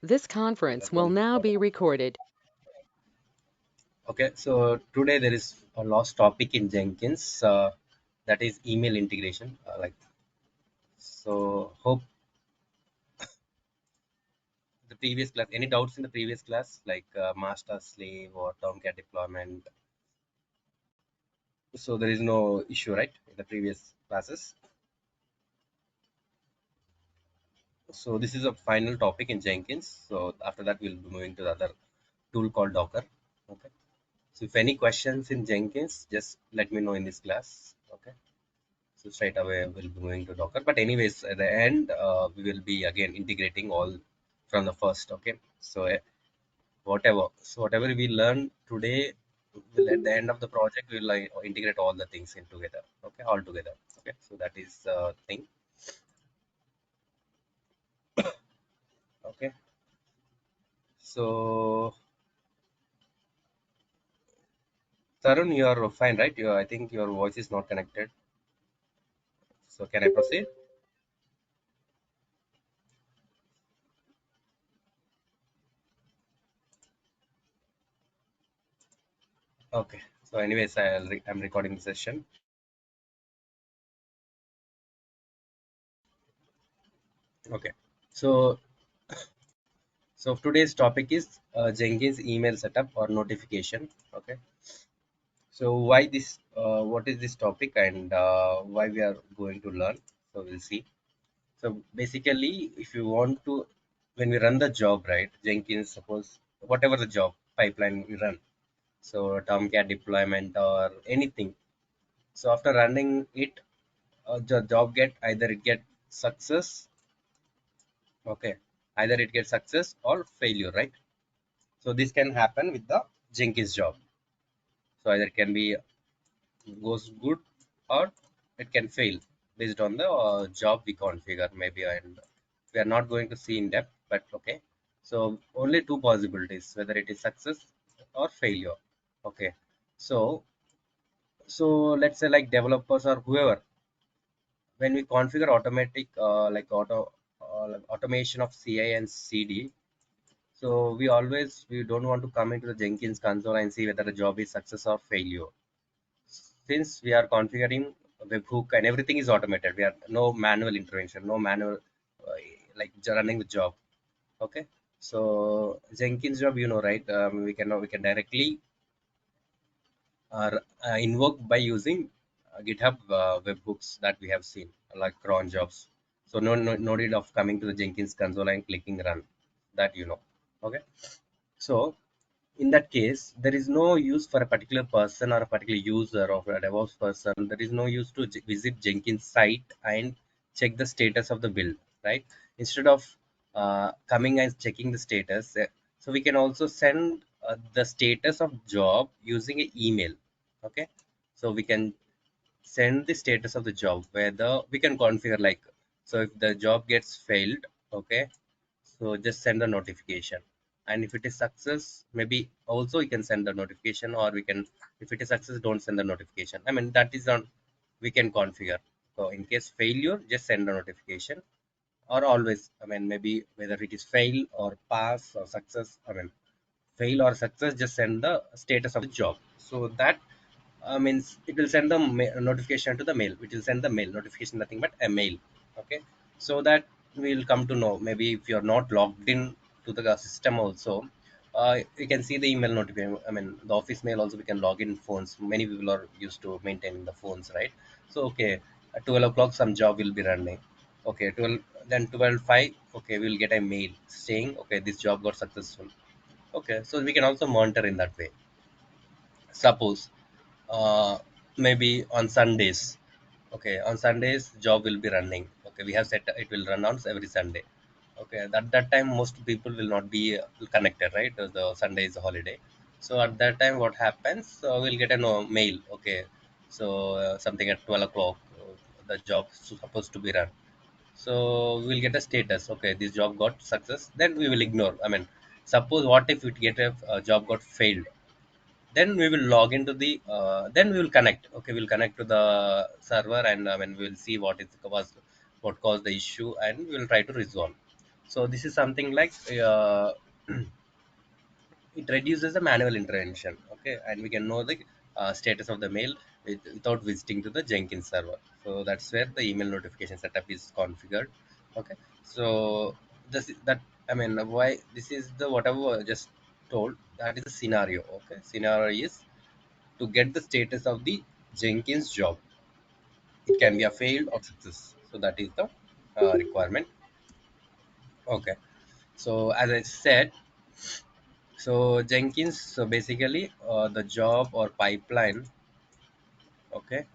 This conference will Welcome. now be recorded. Okay, so today there is a last topic in Jenkins, that is email integration. Hope the previous class. Any doubts in the previous class, like master slave or Tomcat deployment? So there is no issue, right, in the previous classes. So this is a final topic in Jenkins. So after that, we'll be moving to the other tool called Docker. Okay. So if any questions in Jenkins, just let me know in this class. Okay. So straight away we'll be moving to Docker. But anyways, at the end, we will be again integrating all from the first. Okay. So whatever we learn today, will at the end of the project we'll integrate all the things in together. Okay, all together. Okay. So that is the thing. Okay. So Tarun, you are fine, right? I think your voice is not connected. So can I proceed? Okay. So anyways, I'm recording the session. Okay. So today's topic is Jenkins email setup or notification. Okay. So why this? What is this topic and why we are going to learn? So we'll see. So basically, if you want to, when we run the job, right? Jenkins, suppose whatever the job pipeline we run. So Tomcat deployment or anything. So after running it, the job get either it get success. Okay. Either it gets success or failure, right? So this can happen with the Jenkins job. So either it can be goes good or it can fail based on the job we configure maybe, and we are not going to see in depth, but okay. So only two possibilities, whether it is success or failure. Okay. So let's say like developers or whoever, when we configure automatic like automation of CI and CD. So we don't want to come into the Jenkins console and see whether the job is success or failure. Since we are configuring webhook and everything is automated, we have no manual intervention, no manual uh, running the job. Okay. So Jenkins job, right? We can directly invoke by using GitHub webhooks that we have seen, like cron jobs. So no need of coming to the Jenkins console and clicking run. That Okay. So in that case, there is no use for a particular person or a particular user of a DevOps person. There is no use to visit Jenkins site and check the status of the build, right? Instead of coming and checking the status, so we can also send the status of job using an email. Okay, so we can send the status of the job where we can configure like, so if the job gets failed, okay, so just send the notification. And if it is success, maybe also you can send the notification, or we can, if it is success, don't send the notification. I mean, that is on, we can configure. So in case failure, just send the notification, or always, I mean, maybe whether it is fail or pass or success, I mean, fail or success, just send the status of the job. So that means it will send the notification to the mail. It will send the mail notification, nothing but a mail. Okay, so that we'll come to know. Maybe if you're not logged in to the system also, you can see the email notification. I mean, the office mail also we can log in phones. Many people are used to maintain the phones, right? So okay, at 12 o'clock some job will be running. Okay, 12, then 12:05. Okay, we'll get a mail saying okay, this job got successful. Okay, so we can also monitor in that way. Suppose uh, maybe on Sundays. Okay, on Sundays job will be running. Okay, we have set it will run on every Sunday. Okay, at that time most people will not be connected, right? The Sunday is a holiday. So at that time what happens? We'll get a no, mail. Okay, so something at 12 o'clock, the job is supposed to be run. So we'll get a status. Okay, this job got success. Then we will ignore. I mean, suppose what if it get a job got failed? then we will log into the then we will connect. Okay, we'll connect to the server, and when we will see what caused the issue, and we will try to resolve. So this is something like it reduces the manual intervention. Okay, and we can know the status of the mail without visiting to the Jenkins server. So that's where the email notification setup is configured. Okay, so that, I mean, why this is the whatever I just told, that is the scenario. Okay, scenario is to get the status of the Jenkins job. It can be a failed or success. So that is the requirement. Okay, so as I said, so Jenkins, so basically the job or pipeline, okay,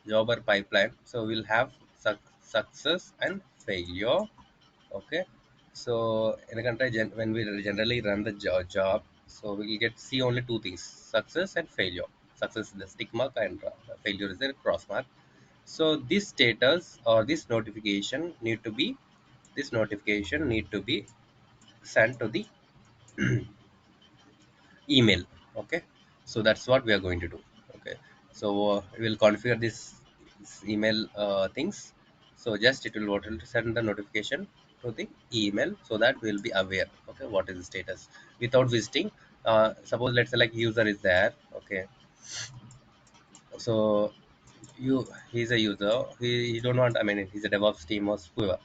job or pipeline. So we'll have success and failure, okay. So in a country, when we generally run the job, so we get see only two things: success and failure. Success is the tick mark, and failure is the cross mark. So this status or this notification need to be sent to the email. Okay, so that's what we are going to do. Okay, so we will configure this email things. So just it will send the notification to the email, so that we'll be aware, okay, what is the status without visiting. Suppose let's say like user is there. Okay, so he's a user, he don't want, I mean, he's a DevOps team or whoever,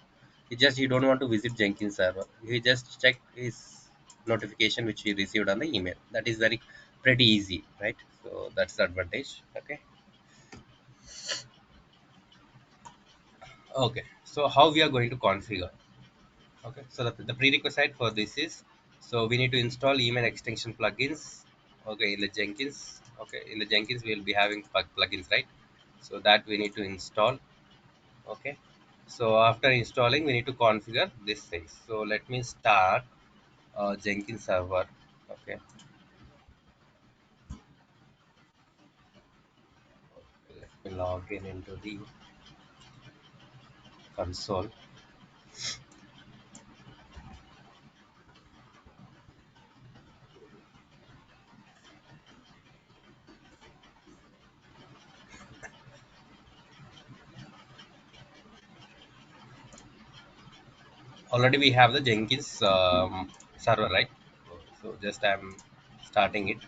he don't want to visit Jenkins server. He just check his notification which he received on the email. That is very pretty easy, right? So that's the advantage. Okay. Okay. So how we are going to configure? Okay. So the prerequisite for this is, so we need to install email extension plugins. Okay, in the Jenkins. Okay, in the Jenkins we will be having plugins, right? So that we need to install. Okay. So after installing, we need to configure these things. So let me start Jenkins server. Okay, let me log in into the console. Already we have the Jenkins server, right? So just I'm starting it.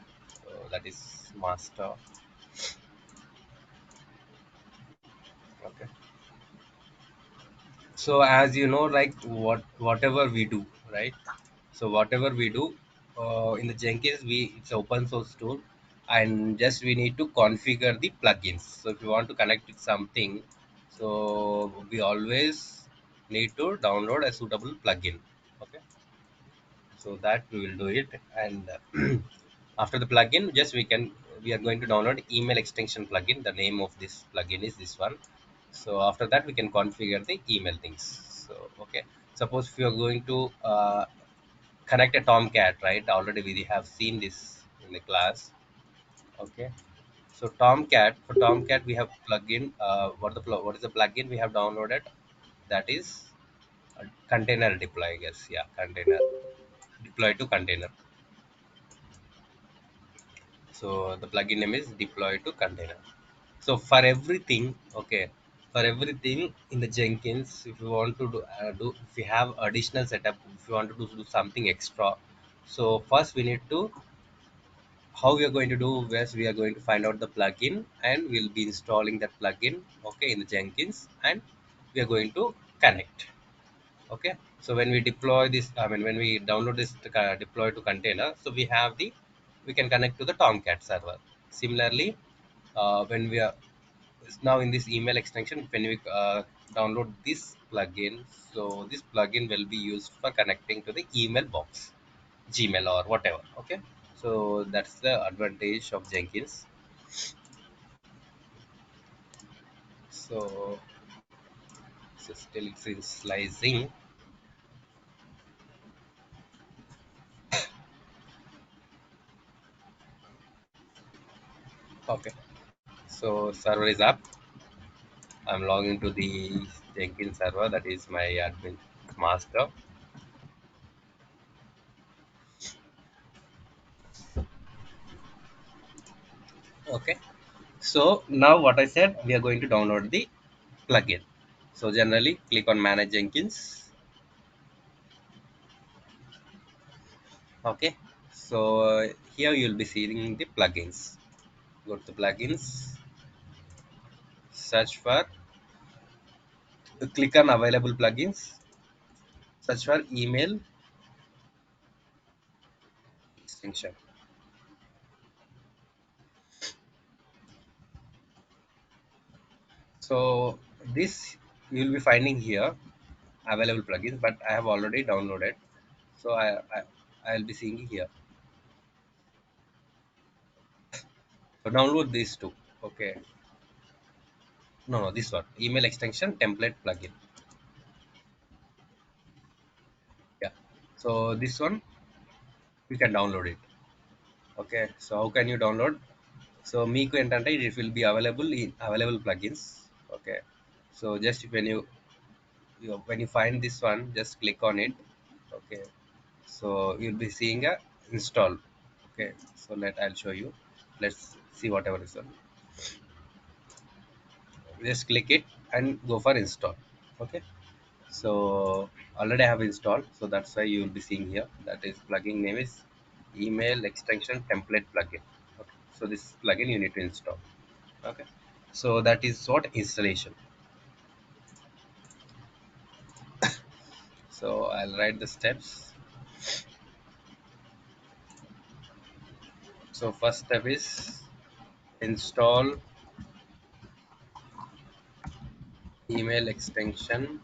So that is master. Okay. So as you know, like whatever we do, right? So whatever we do in the Jenkins, we it's an open source tool, and just we need to configure the plugins. So if you want to connect with something, so we always need to download a suitable plugin. Okay, so that we will do it, and after the plugin, just we are going to download email extension plugin. The name of this plugin is this one. So after that, we can configure the email things. So okay, suppose if you are going to connect a Tomcat, right? Already we have seen this in the class. Okay, so Tomcat, for Tomcat we have plugin. What is the plugin we have downloaded? That is container deploy, I guess. Yeah, container deploy to container. So the plugin name is deploy to container. So for everything, okay, for everything in the Jenkins, if you want to if you have additional setup, if you want to do something extra, so first we need to, how we are going to do is we are going to find out the plugin, and we'll be installing that plugin, okay, in the Jenkins, and we are going to connect. Okay, so when we deploy this, I mean, when we download this deploy to container, so we can connect to the Tomcat server. Similarly, when we are now in this email extension, when we download this plugin, so this plugin will be used for connecting to the email box, Gmail or whatever. Okay, so that's the advantage of Jenkins. So, still it's in slicing. Okay, so server is up. I'm logging to the Jenkins server, that is my admin master. Okay. So now what I said, we are going to download the plugin. So generally click on manage Jenkins. Okay. So here you will be seeing the plugins. Go to plugins, search for, click on available plugins, search for email extension. So this you will be finding here available plugins, but I have already downloaded. So I'll be seeing here. So download these two. Okay. No, this one. Email extension template plugin. Yeah. So this one you can download it. Okay. So how can you download? So మీకు ఏంటంటే it will be available in available plugins. Okay. So just when you find this one, just click on it. Okay. So you'll be seeing a install. Okay. So I'll show you. Let's see whatever is on. Just click it and go for install. Okay. So already I have installed, so that's why you will be seeing here. That is plugin name is email extension template plugin. Okay. So this plugin you need to install. Okay. So that is what installation. So I'll write the steps. So first step is install email extension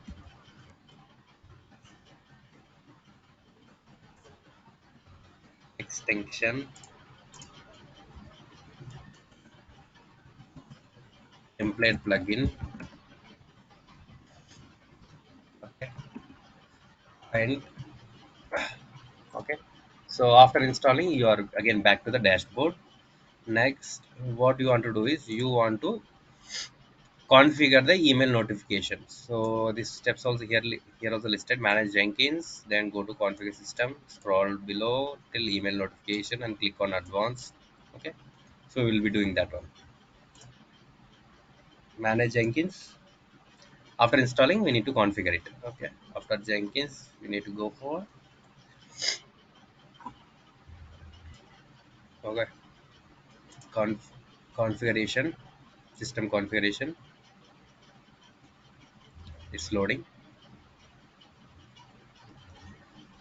template plugin. Okay. And okay. So after installing, you are again back to the dashboard. Next, what you want to do is you want to configure the email notifications. So these steps also here also listed. Manage Jenkins, then go to configure system, scroll below till email notification and click on advanced. Okay. So we'll be doing that one. Manage Jenkins. After installing, we need to configure it. Okay. After Jenkins, we need to go for okay conf- configuration, system configuration. It's loading.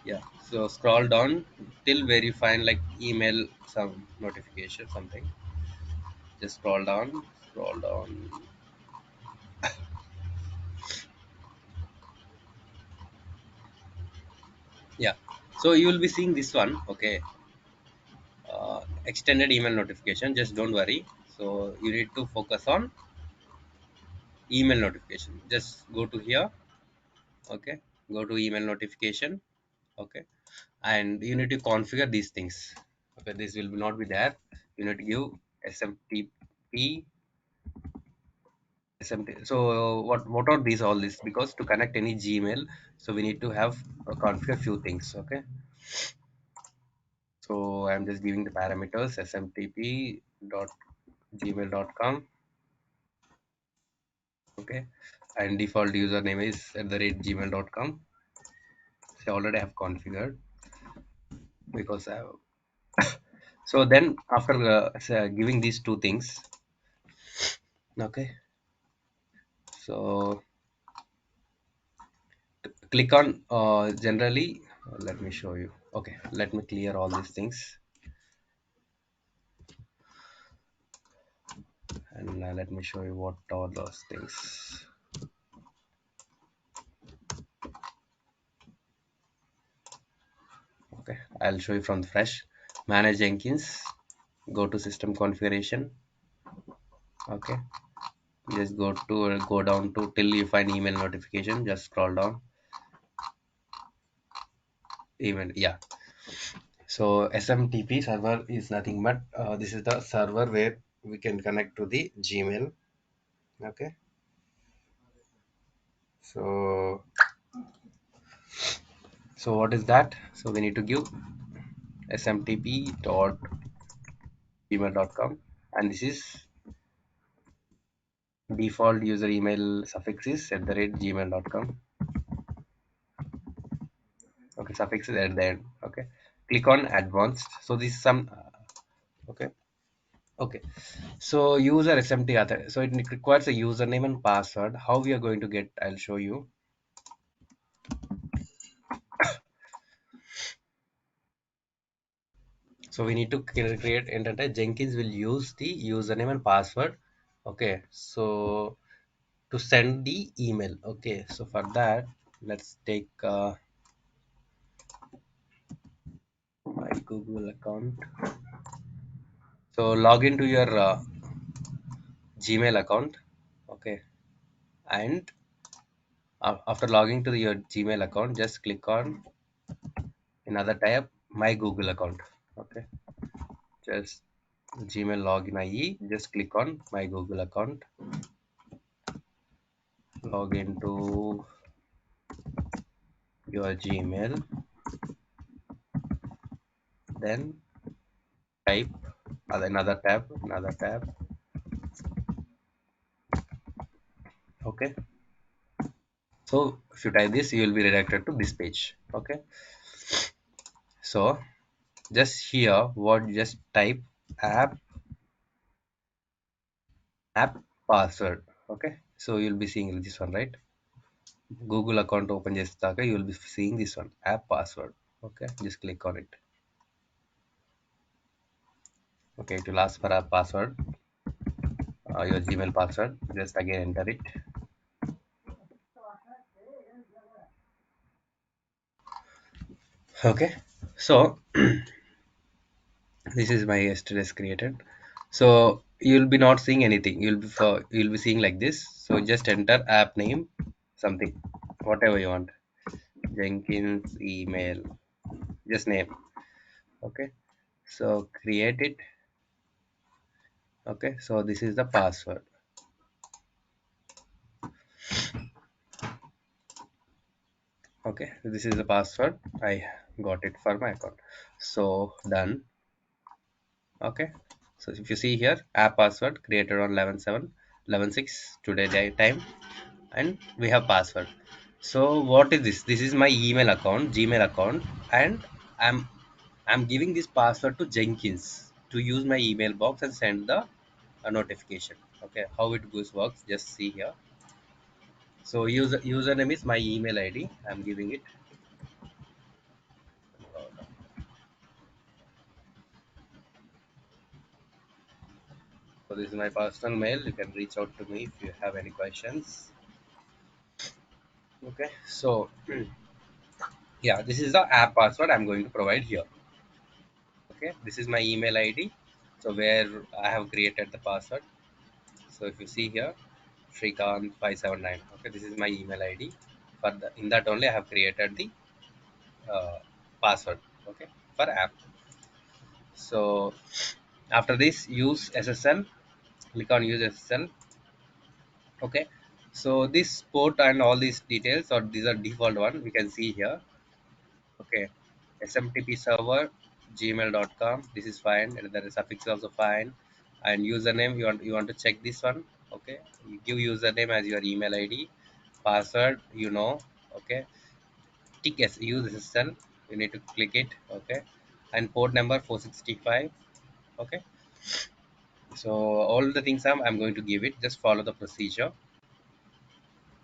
Yeah. So scroll down till where you find like email some notification something. Just scroll down, scroll down. Yeah. So you will be seeing this one. Okay. Extended email notification. Just don't worry. So you need to focus on email notification. Just go to here. Okay. Go to email notification. Okay. And you need to configure these things. Okay. This will not be there. You need to give SMTP. SMT. So what are these all this? Because to connect any Gmail, so we need to have configure few things. Okay. So I'm just giving the parameters smtp dot gmail.com. Okay. And default username is at the rate gmail.com. So I already have configured because I have. So then after giving these two things, okay. So click on generally. Let me show you. Okay. Let me clear all these things and let me show you what are those things. Okay. I'll show you from fresh. Manage Jenkins. Go to system configuration. Okay. Just go down to till you find email notification. Just scroll down. Email. Yeah. So SMTP server is nothing but this is the server where we can connect to the Gmail. Okay. So what is that? So we need to give smtp dot gmail.com and this is default user email suffix is at the rate gmail.com. Okay, suffix is at the end. Okay, click on advanced. So this is some okay. Okay, so user SMT author. So it requires a username and password. How we are going to get? I'll show you. So we need to create internet. Jenkins will use the username and password. Okay, so to send the email. Okay, so for that, let's take my Google account. So log into your Gmail account. Okay, and after logging to your Gmail account, just click on another tab, my Google account. Okay, just Gmail login IE. Just click on my Google account. Log into your Gmail. Then type another tab. Okay, so if you type this, you will be redirected to this page. Okay, so just here, what just type app app password. Okay, so you'll be seeing this one, right? Google account open చేస్తాక you will be seeing this one, app password. Okay, just click on it. Okay, it will ask for app password, your Gmail password. Just again enter it. Okay, so this is my yesterday's created. So you'll be not seeing anything. You'll be seeing like this. So just enter app name, something, whatever you want. Jenkins email, just name. Okay, so create it. Okay, so this is the password. Okay, this is the password I got it for my account. So done. Okay, so if you see here, app password created on 11/7 11/6 today time, and we have password. So what is this? This is my email account, Gmail account, and I'm giving this password to Jenkins to use my email box and send the notification. Okay, how it goes works, just see here. So username is my email ID, I'm giving it. So this is my personal mail. You can reach out to me if you have any questions. Okay, so yeah, this is the app password I'm going to provide here. Okay, this is my email ID. So where I have created the password. So if you see here, Shrikant579. Okay, this is my email ID. For the, in that only I have created the uh, password. Okay, for app. So after this, use SSL. Click on use SSL. Okay, so this port and all these details, or these are default one, we can see here. Okay, SMTP server gmail.com, this is fine, and the suffix is also fine. And username, you want to check this one. Okay, you give username as your email ID, password, okay, tick yes, use SSL, you need to click it. Okay, and port number 465. Okay, so all the things I'm going to give it, just follow the procedure.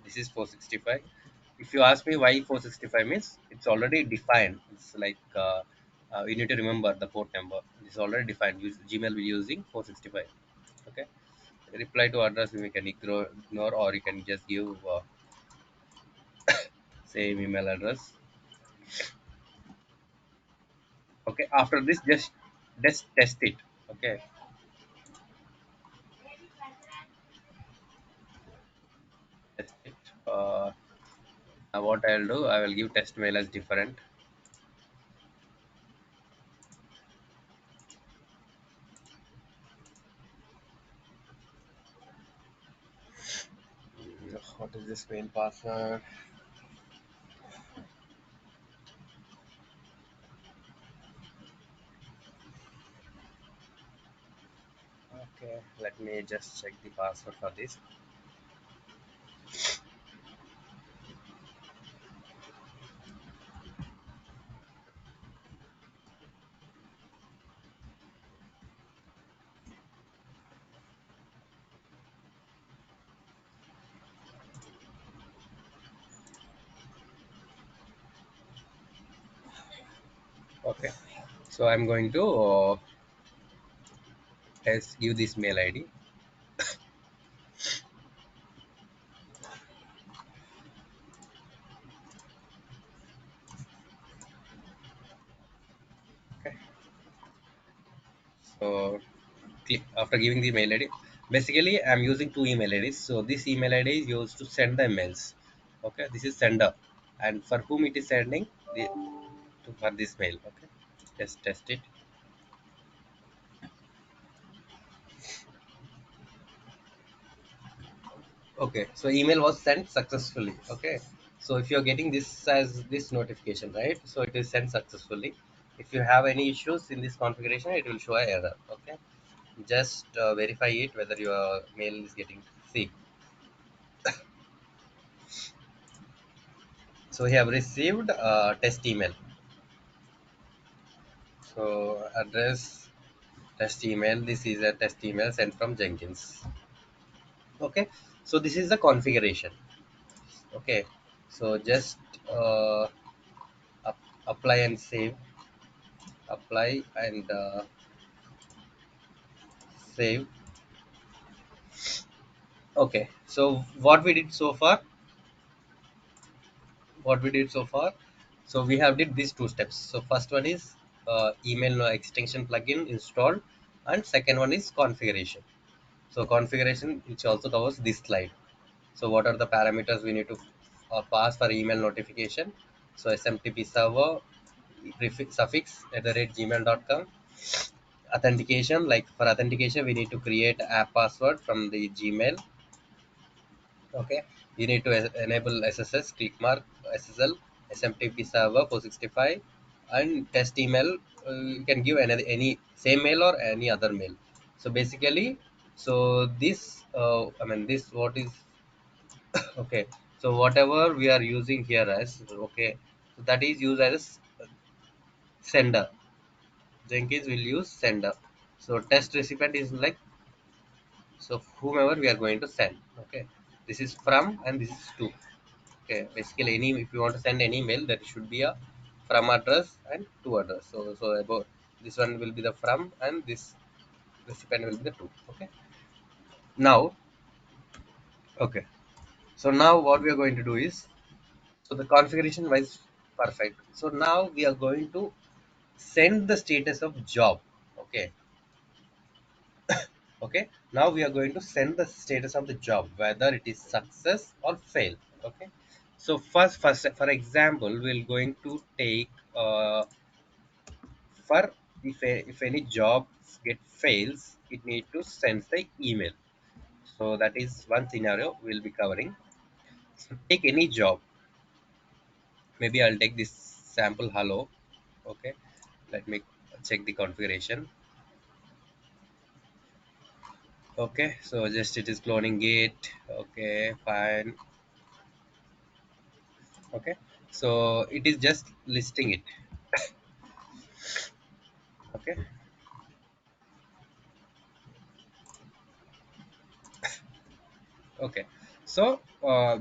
This is 465. If you ask me why 465 means, it's already defined. It's like you need to remember the port number. It's already defined. Gmail will be using 465. Okay. Reply to address we can ignore, or you can just give same email address. Okay. After this, just test it. Okay. Test it. What I'll do, I will give test mail as different. What is this mail password? Let me just check the password for this. Okay, so I'm going to test give this mail ID. Okay, so click after giving the mail ID. Basically, I'm using two email IDs. So this email ID is used to send the emails. Okay, this is sender, and for whom it is sending the for this mail. Okay, just test it. Okay, so email was sent successfully. Okay, so if you're getting this as this notification, right? So it is sent successfully. If you have any issues in this configuration, it will show a error. Okay, just verify it whether your mail is getting. See, so we have received test email. So address test email. This is a test email sent from Jenkins. Okay, so this is the configuration. Okay, so just uh, apply and save. Apply and save. Okay, so what we did so far, so we have did these two steps. So first one is email extension plugin installed, and second one is configuration. So configuration, which also covers this slide. So what are the parameters we need to pass for email notification? So SMTP server suffix at the rate gmail.com. Authentication, like for authentication we need to create a password from the Gmail. Okay, you need to enable SSS, clickmark, SSL, SMTP server 465, and test email. You can give any same mail or any other mail. So basically, so this I mean this what is okay. So whatever we are using here as okay, so that is used as sender. Jenkins will use sender. So test recipient is like, so whomever we are going to send. Okay, this is from and this is to. Okay, basically any if you want to send any mail, that should be a from address and to address. So about this one will be the from, and this recipient will be the to. Okay, now okay, so now what we are going to do is, so the configuration wise perfect. So now we are going to send the status of job. Okay, okay, now we are going to send the status of the job, whether it is success or fail. Okay, so first for example we're going to take for if any job get fails, it need to send the email. So that is one scenario we'll be covering. So take any job. Maybe I'll take this sample hello. Okay, let me check the configuration. Okay, so just it is cloning it. Okay, fine. Okay, so it is just listing it. Okay, okay, so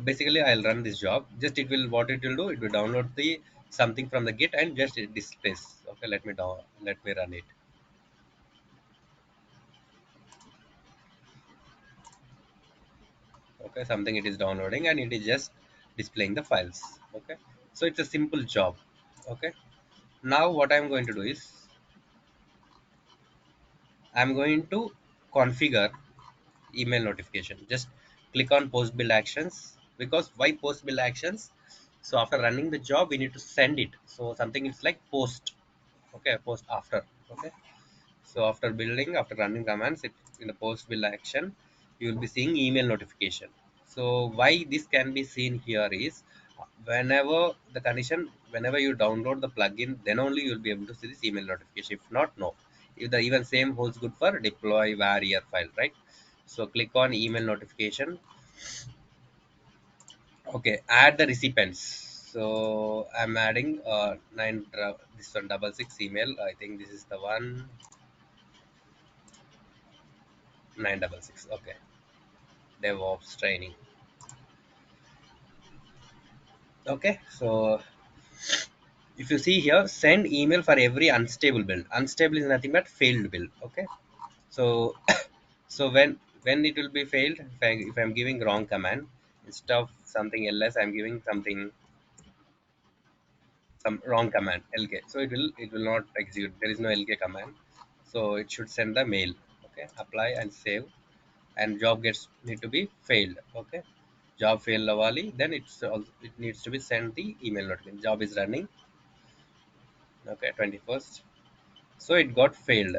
basically I'll run this job. Just it will what it will do, it will download the something from the git and just it displays. Okay, let me run it. Okay, something it is downloading and it is just displaying the files. Okay, so it's a simple job. Okay, now what I'm going to do is I'm going to configure email notification. Just click on post build actions. Because why post build actions? So after running the job we need to send it. So something is like post. Okay, post after. Okay, so after building, after running commands, it in the post build action you will be seeing email notification. So why this can be seen here is, whenever whenever you download the plugin, then only you will be able to see this email notification. If not, no. The even same holds good for deploy varrier file, right? So click on email notification. Okay, add the recipients. So I'm adding this one 66 email. I think this is the one 966. Okay, DevOps training. Okay, so if you see here, send email for every unstable build. Unstable is nothing but failed build. Okay, so so when it will be failed, if I'm giving wrong command instead of something ls, I'm giving something some wrong command lk, so it will not execute. There is no lk command, so it should send the mail. Okay, apply and save, and job gets need to be failed. Okay, job fail lavali, then it needs to be sent the email notification job is running. Okay, 21st, so it got failed.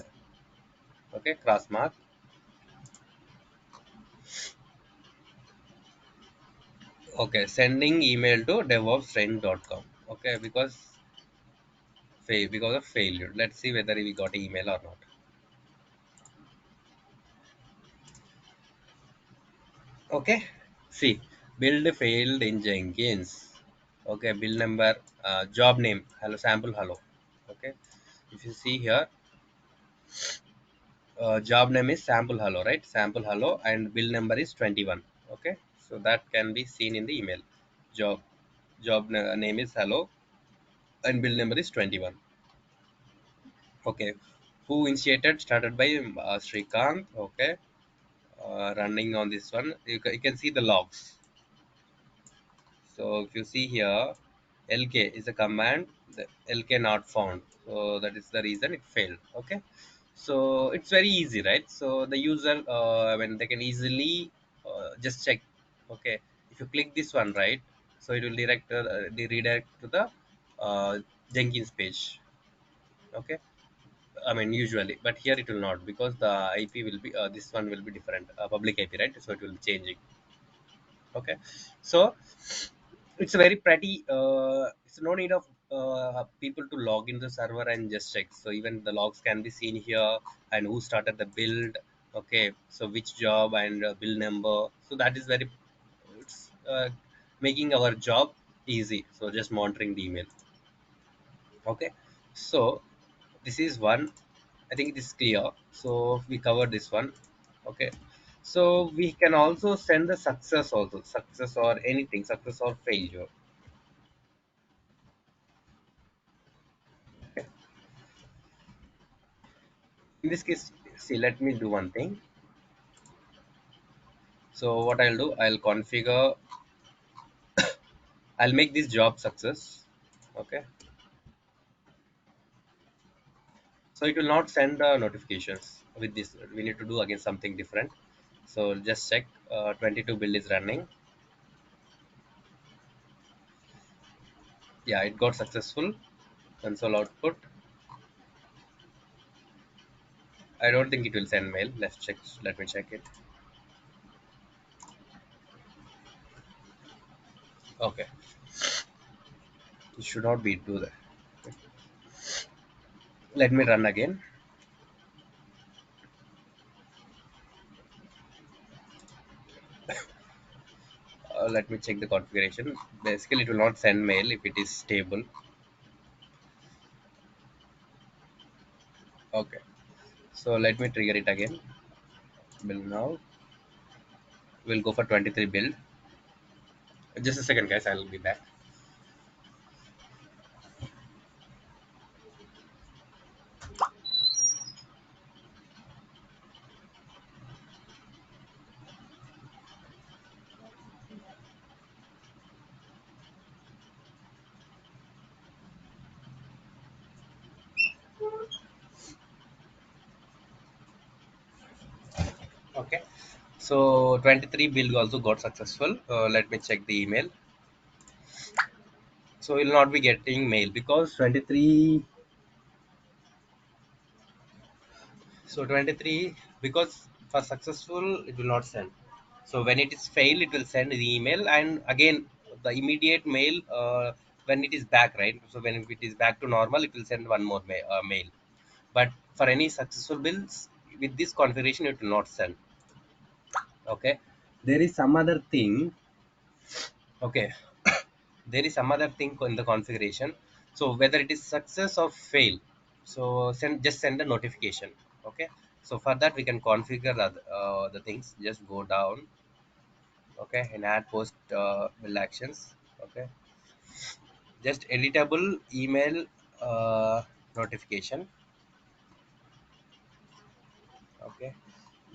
Okay, cross mark. Okay, sending email to devopstraining.com. Okay, because of failure. Let's see whether we got email or not. Okay, see, build failed in Jenkins. Okay, build number, job name hello sample hello. Okay, if you see here, job name is sample hello, right? Sample hello, and build number is 21. Okay, so that can be seen in the email. Job name is hello, and build number is 21. Okay, who initiated started by Srikanth. Okay, running on this one, you can see the logs. So if you see here, lk is a command, the lk not found, so that is the reason it failed. Okay, so it's very easy, right? So the user, when they can easily just check. Okay, if you click this one, right, so it will redirect to the uh, Jenkins page. Okay, I mean usually, but here it will not, because the ip will be this one will be different, public ip, right? So it will be changing. Okay, so it's a very pretty, it's no need of people to log in the server and just check. So even the logs can be seen here, and who started the build. Okay, so which job and build number. So that is very, it's making our job easy. So just monitoring the email. Okay, so this is one. I think it is clear. So we covered this one. Okay, so we can also send the success, also success or anything, success or failure. In this case, see, let me do one thing. So what I'll do, I'll configure, I'll make this job success. Okay, so it will not send notifications with this. We need to do again something different. So just check, 22 build is running. Yeah, it got successful. Console output. I don't think it will send mail. Let's check. Let me check it. Okay, it should not be do that. Let me run again. Let me check the configuration. Basically, it will not send mail if it is stable. Okay, so let me trigger it again. Build now. We'll go for 23 build. Just a second, guys. I'll be back. Okay. So 23 build also got successful. Let me check the email. So we'll not be getting mail because 23. So 23, because for successful it will not send. So when it is fail, it will send the email, and again the immediate mail when it is back, right? So when it is back to normal, it will send one more mail. but for any successful builds with this configuration it will not send. Okay, there is some other thing. Okay, there is some other thing in the configuration. So whether it is success or fail, so send a notification. Okay, so for that we can configure the things. Just go down. Okay, and add post build actions. Okay, just editable email notification. Okay,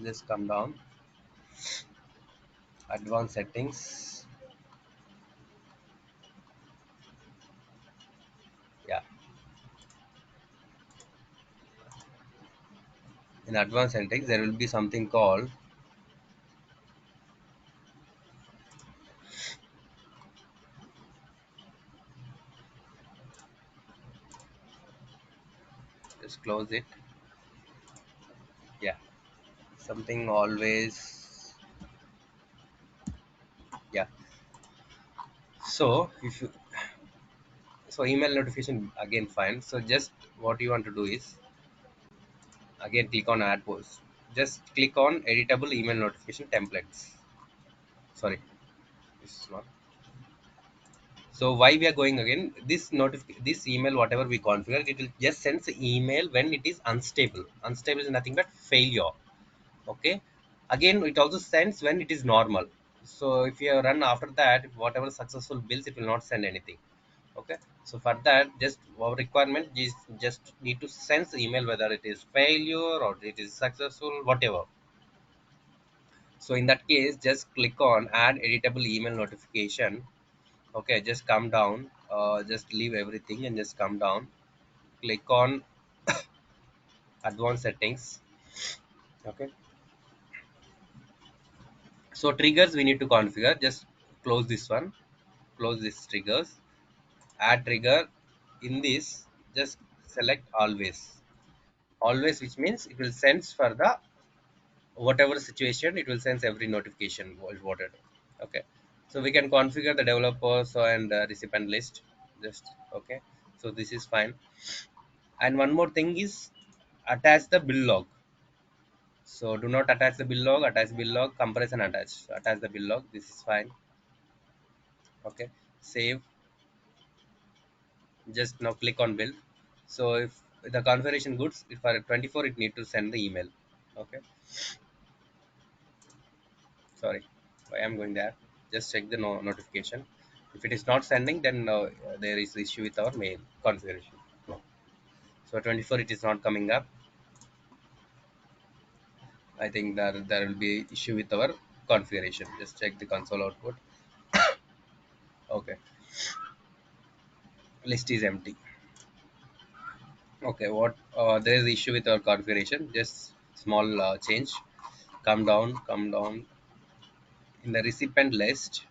just come down, advanced settings. Yeah, in advanced settings there will be something called, just close it. Yeah, something always. Yeah, so if you, so email notification again fine. So just what you want to do is again click on add post. Just click on editable email notification templates. Sorry, this is not. So why we are going again, this email whatever we configure, it will just sends the email when it is unstable. Unstable is nothing but failure. Okay, again it also sends when it is normal. So if you run after that, whatever successful bills, it will not send anything. Okay, so for that, just our requirement is just need to send the email whether it is failure or it is successful, whatever. So in that case, just click on add editable email notification. Okay, just come down, just leave everything and just come down, click on advanced settings. Okay, so triggers we need to configure. Just close this one, close this triggers, add trigger. In this, just select always. Always, which means it will sense for the whatever situation, it will sense every notification is wanted. Okay, so we can configure the developers and recipient list. Just okay, so this is fine. And one more thing is attach the bill log. So do not attach the bill log, attach bill log, compress and attach. So attach the bill log, this is fine. Okay, save. Just now click on build. So if the configuration goods, if for 24 it need to send the email. Okay, sorry, why I'm going there. Just check the notification. If it is not sending, then there is issue with our mail configuration. So 24 it is not coming up. I think there will be issue with our configuration. Just check the console output. Okay, list is empty. Okay, what there is issue with our configuration. Just small change. Come down in the recipient list.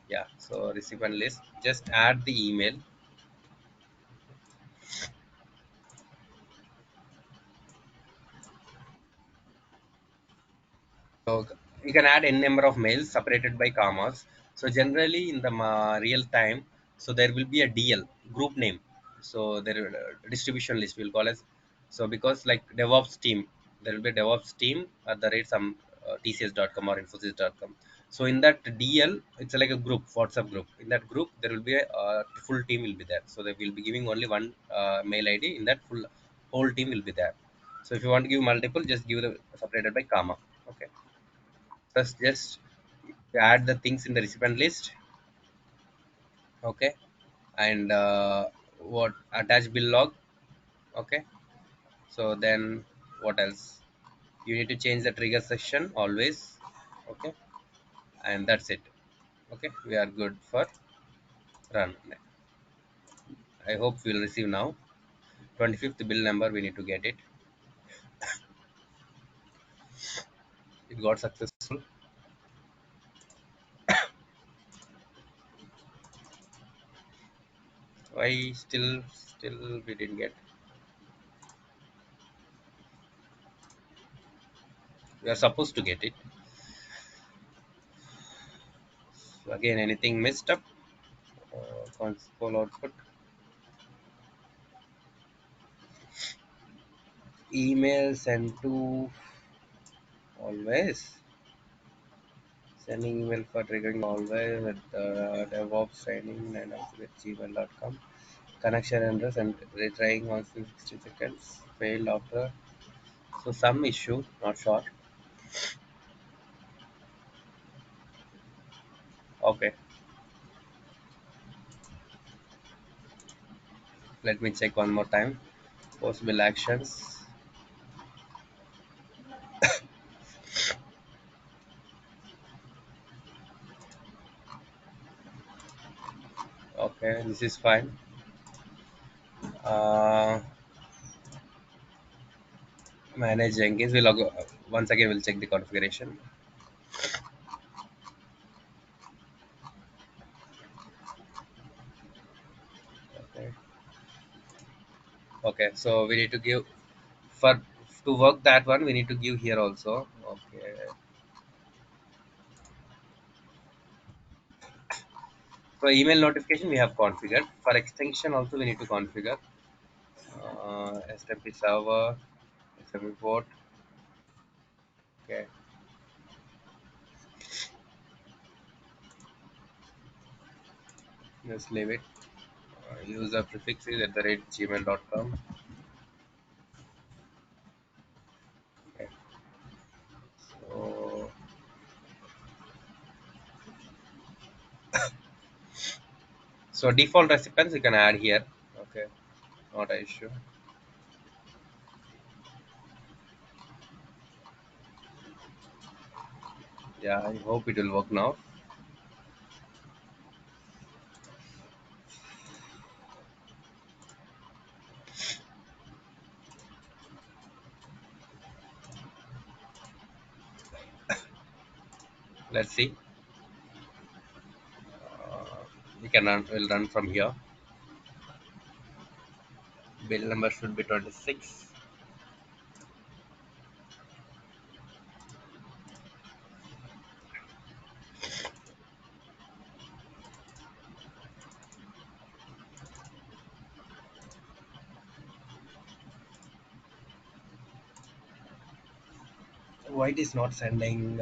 Yeah, so recipient list. Just add the email. So you can add n number of mails separated by commas. So generally in the real time, so there will be a DL group name. So there distribution list we'll call as. So because like DevOps team, there will be a DevOps team at the rate some TCS.com or Infosys.com. So in that DL, it's like a group, WhatsApp group. In that group, there will be a full team will be there. So they will be giving only one mail ID. In that full whole team will be there. So if you want to give multiple, just give the separated by comma. Okay. First, just add the things in the recipient list. Okay, and what attach bill log. Okay, so then what else? You need to change the trigger section always. Okay, and that's it. Okay, we are good for run. I hope we'll receive now. 25th bill number, we need to get it. It got successful. Why still we didn't get? We are supposed to get it. So again, anything messed up? Console output. Email sent to always. Sending email for triggering always with DevOps training and also with gmail.com. Connection errors and retrying once in 60 seconds. Failed after. So some issue, not sure. Okay, let me check one more time. Possible actions. Okay, this is fine. Uh, Manage Jenkins. Once again we'll check the configuration. Okay. Okay, so we need to give for to work that one. We need to give here also. Okay. For email notification we have configured. For extension also we need to configure. SMP server, SMP port. Okay. Just leave it. User prefixes at the rate gmail.com. Okay. So, so default recipients you can add here. Okay, not an issue. Yeah, I hope it will work now. Let's see. We can run. We'll run from here. Bill number should be 26. Why it is not sending?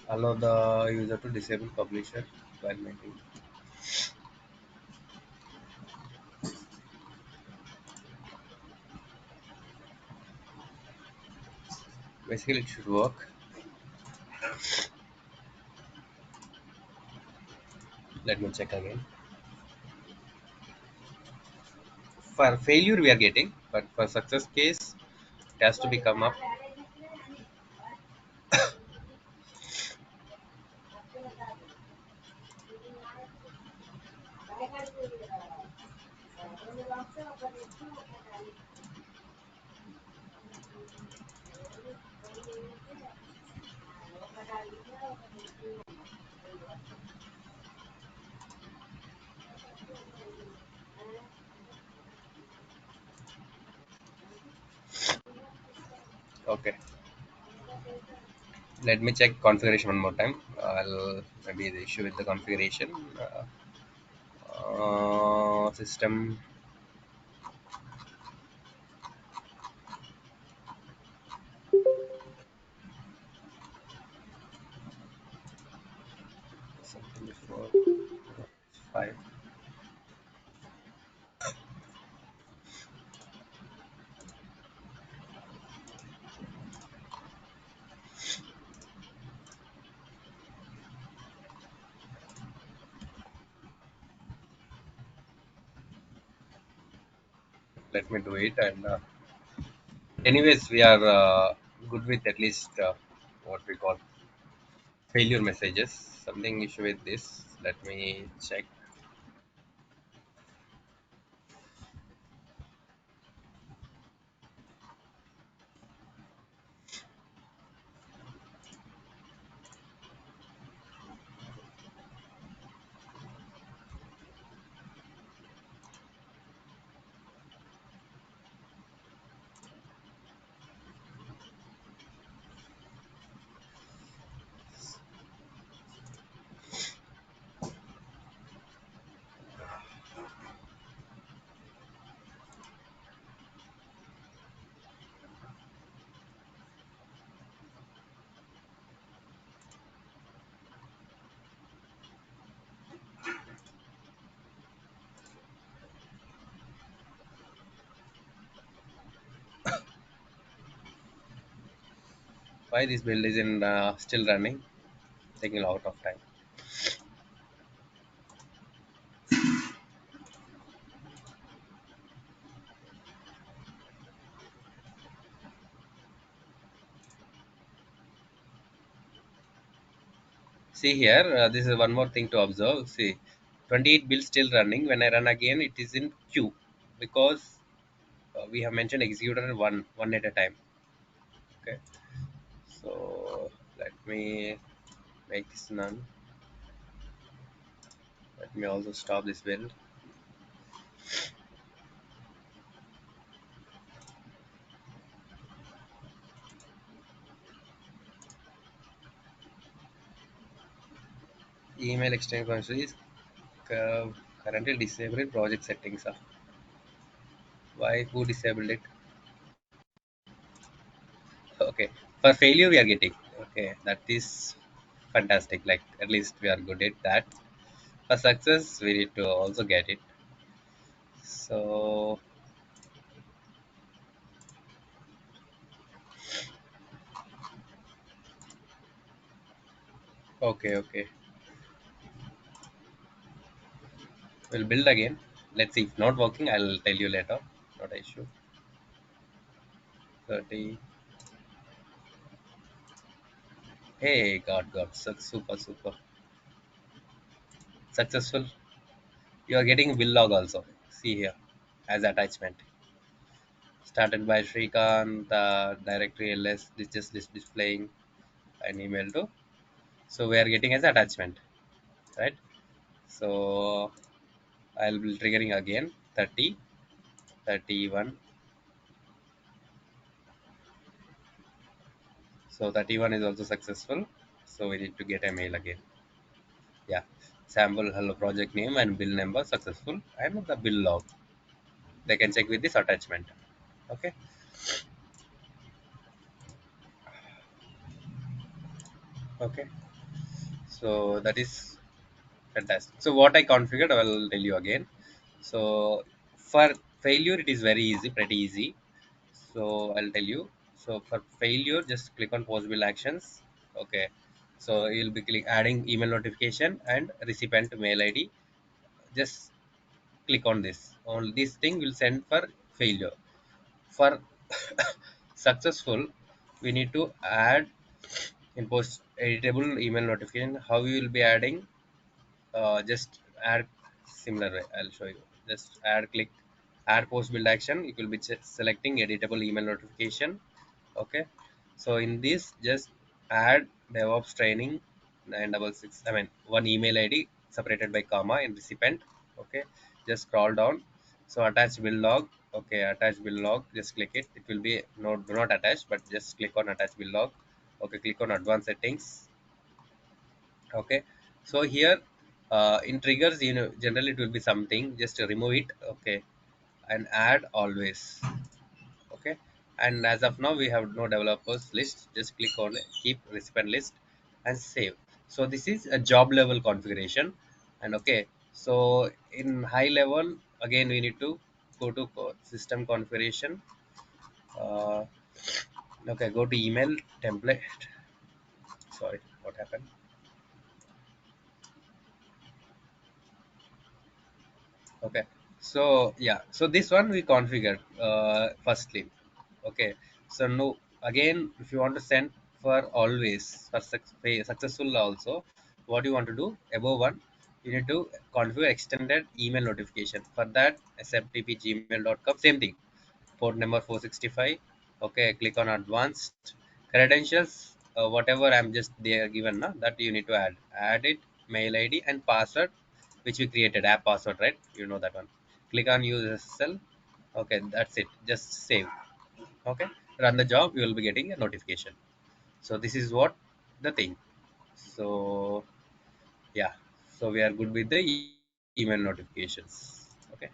Allow the user to disable publisher while making. Basically, it should work. Let me check again. For failure, we are getting, but for success case, it has to be come up. Okay, let me check configuration one more time. I'll maybe the issue with the configuration. System something before 5. Let me do it. And anyways, we are good with at least what we call failure messages. Something issue with this. Let me check. Why this build is in still running, taking a lot of time. See here, this is one more thing to observe. See, 28 build still running. When I run again, it is in queue because we have mentioned executor one at a time. Okay, so let me make this none. Let me also stop this build. Email extension function is currently disabled in project settings. Why? Who disabled it? Okay, for failure we are getting. Okay, that is fantastic. Like at least we are good at that. For success, we need to also get it. So okay, okay, we'll build again. Let's see if not working. I'll tell you later. Not an issue. 30. Hey, got super super successful. You are getting bill log also. See here as attachment. Started by Shrikant, the directory ls. This just this displaying an email to. So we are getting as attachment, right? So I'll be triggering again 30, 31. So 31 is also successful. So we need to get a mail again. Yeah. Sample hello project name and bill number successful and the bill log. They can check with this attachment. Okay. Okay. So that is fantastic. So what I configured, I will tell you again. So for failure, it is very easy, pretty easy. So I'll tell you. So for failure, just click on possible actions. Okay. So you'll be adding email notification and recipient mail ID. Just click on this. On this thing will send for failure. For successful, we need to add in post editable email notification. How you will be adding? Just add similar way. I'll show you. Just click add post build action. You will be selecting editable email notification. Okay. So in this, just add DevOps training 966. I mean one email ID separated by comma in recipient. Okay. Just scroll down. So attach build log. Okay, attach build log. Just click it. It will be no do not attach, but just click on attach build log. Okay, click on advanced settings. Okay, so here in triggers, generally it will be something. Just remove it. Okay, and add always. Okay, and as of now we have no developers list. Just click on keep recipient list and save. So this is a job level configuration. And okay, so in high level again we need to go to system configuration. uh, okay, go to email template. Sorry, what happened? Okay, so yeah, so this one we configured firstly. Okay, so no, again if you want to send for always for successful also, what you want to do above one, you need to configure extended email notification. For that smtp@gmail.com, same thing, port number 465. Okay, click on advanced credentials. Whatever I'm just there given na, that you need to add it, mail id and password which we created, app password, right? You know that one. Click on use SSL. Okay, that's it, just save. Okay, run the job, you will be getting a notification. So this is what the thing. So yeah, so we are good with the email notifications. Okay.